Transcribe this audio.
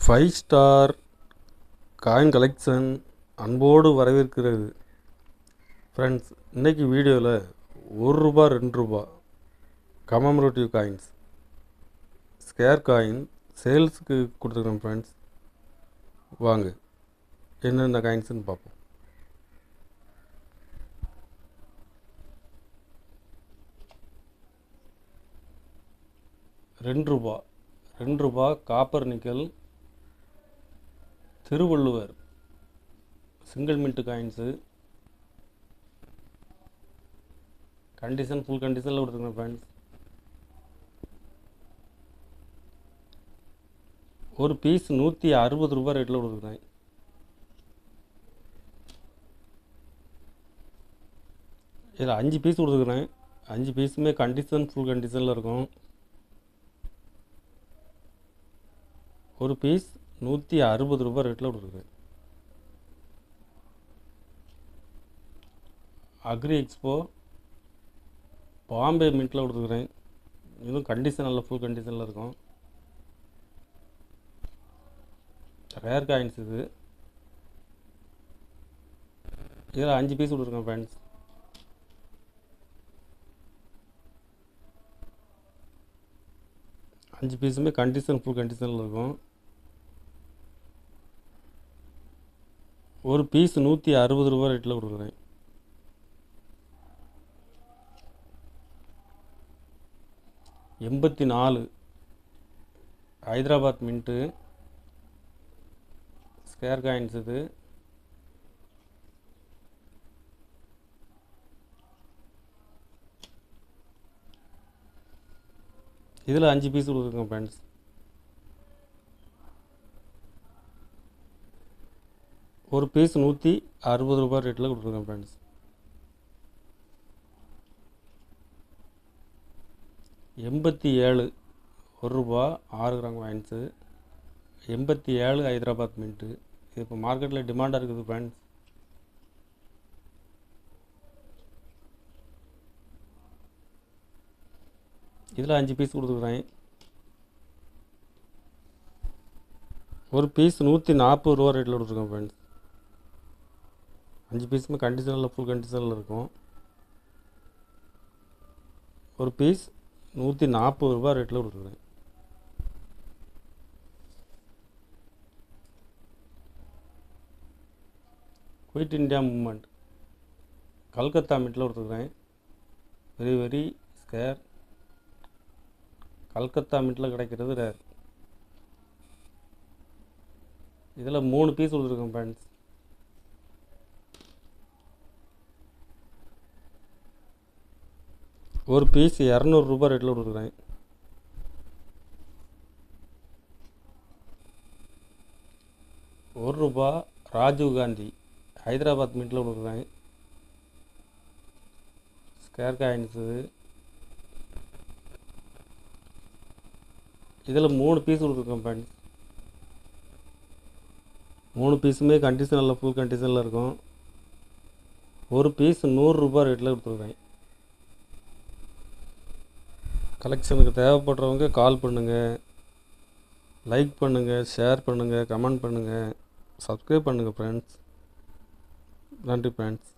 Five star coin collection அன்போடு வரவேற்கிறது. Friends, இன்றைக்கி வீடியோவில் ₹1 ₹2 கமமரேட்டிவ் காயின்ஸ் ஸ்கேர் காயின் சேல்ஸுக்கு கொடுத்துருக்கோம். ஃப்ரெண்ட்ஸ், வாங்க என்னென்ன காயின்ஸ்னு பார்ப்போம். ₹2 copper nickel Thiruvalluvar single mint coins condition full கண்டிஷனில் கொடுத்துருக்கேன். ஃப்ரெண்ட்ஸ், ஒரு பீஸ் ₹160 ரேட்டில் கொடுத்துருக்கேன். இதில் 5 பீஸ் கொடுத்துருக்குறேன். 5 பீஸுமே கண்டிஷன் ஃபுல் கண்டிஷனில் இருக்கும். ஒரு பீஸ் ₹160 ரேட்டில் கொடுத்துருக்கேன். அக்ரி எக்ஸ்போ பாம்பே மின்ட்டில் கொடுத்துருக்குறேன். இதுவும் கண்டிஷன் நல்ல ஃபுல் கண்டிஷனில் இருக்கும். ரேர் காயின்ஸ் இதில் 5 பீஸ் கொடுத்துருக்கேன். ஃப்ரெண்ட்ஸ், அஞ்சு பீஸுமே கண்டிஷன் ஃபுல் கண்டிஷனில் இருக்கும். ஒரு பீஸ் ₹160 ரேட்டில் கொடுக்குறேன். ₹84 ஹைதராபாத் மின்ட்டு ஸ்கேர் காயின்ஸ் இதில் 5 பீஸ் கொடுக்குறேன். ஃப்ரெண்ட்ஸ், ஒரு பீஸ் ₹160 ரேட்டில் கொடுத்துருக்கேன். Friends, ₹87 ₹1 6 gram coins 87 Hyderabad mint. இது இப்போ மார்க்கெட்டில் டிமாண்டாக இருக்குது. ஃப்ரெண்ட்ஸ், இதில் 5 பீஸ் கொடுத்துருக்குறேன். ஒரு பீஸ் ₹140 ரேட்டில் கொடுத்துருக்கேன். ஃப்ரெண்ட்ஸ், 5 பீஸுமே கண்டிஷனில் ஃபுல் கண்டிஷனில் இருக்கும். ஒரு பீஸ் ₹140 ரேட்டில் கொடுத்துருக்கேன். குயிட் இந்தியா மூமெண்ட் கல்கத்தா மின்ட்டில் கொடுத்துருக்குறேன். Very scare. கல்கத்தா மின்ட்டில் கிடைக்கிறது ரேர். இதில் 3 பீஸ் கொடுத்துருக்கேன். ஃப்ரெண்ட்ஸ், ஒரு பீஸ் ₹200 ரேட்டில் கொடுக்குறேன். ₹1 ராஜீவ் காந்தி ஹைதராபாத் மின்ட்டில் கொடுக்குறேன். ஸ்கேர் காயின்ஸு இதில் 3 பீஸ் கொடுத்துருக்கேன். ஃப்ரெண்ட்ஸ், 3 பீஸுமே கண்டிஷன் நல்ல ஃபுல் கண்டிஷனில் இருக்கும். ஒரு பீஸ் ₹100 ரேட்டில் கொடுத்துருக்கேன். கலெக்ஷனுக்கு தேவைப்படுறவங்க கால் பண்ணுங்கள், லைக் பண்ணுங்கள், ஷேர் பண்ணுங்கள், கமெண்ட் பண்ணுங்கள், சப்ஸ்கிரைப் பண்ணுங்கள். ஃப்ரெண்ட்ஸ், நன்றி. ஃப்ரெண்ட்ஸ்.